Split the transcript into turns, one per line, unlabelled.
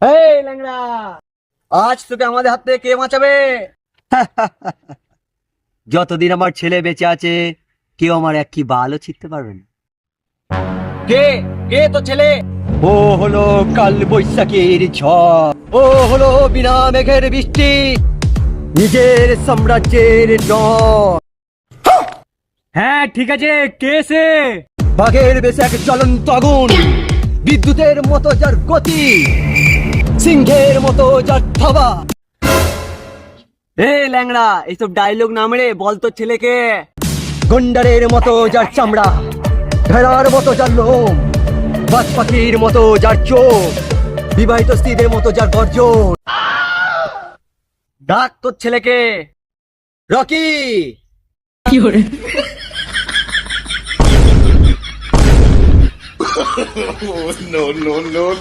এই ল্যাংড়া, আজ তোকে আমাদের হাত থেকে কে বাঁচাবে?
যতদিন আমার ছেলে বেঁচে আছে কেউ আমার এক কি বালও ছিটতে পারবে না।
কে কে তো ছেলে?
ও হলো কাল বৈশাখীর ঝড়, ও হলো বিনা মেঘের বৃষ্টি, নিজের সাম্রাজ্যের ডর।
হ্যাঁ ঠিক আছে, কে সে?
বাঘের বেশে এক জ্বলন্ত আগুন, বিদ্যুতের মতো যার গতি, সিংহের মতো যার থাবা।
এই ল্যাংড়া, এইসব ডায়লগ না মেরে বল তোর ছেলেকে।
গন্ডারের মতো যার চামড়া, ভেড়ার মতো যার লোম, বাজ পাখির মতো যার চোখ, বিবাহিত স্ত্রীদের মতো যার গর্জন।
ডাক তোর ছেলেকে।
রকি!
No, no, no.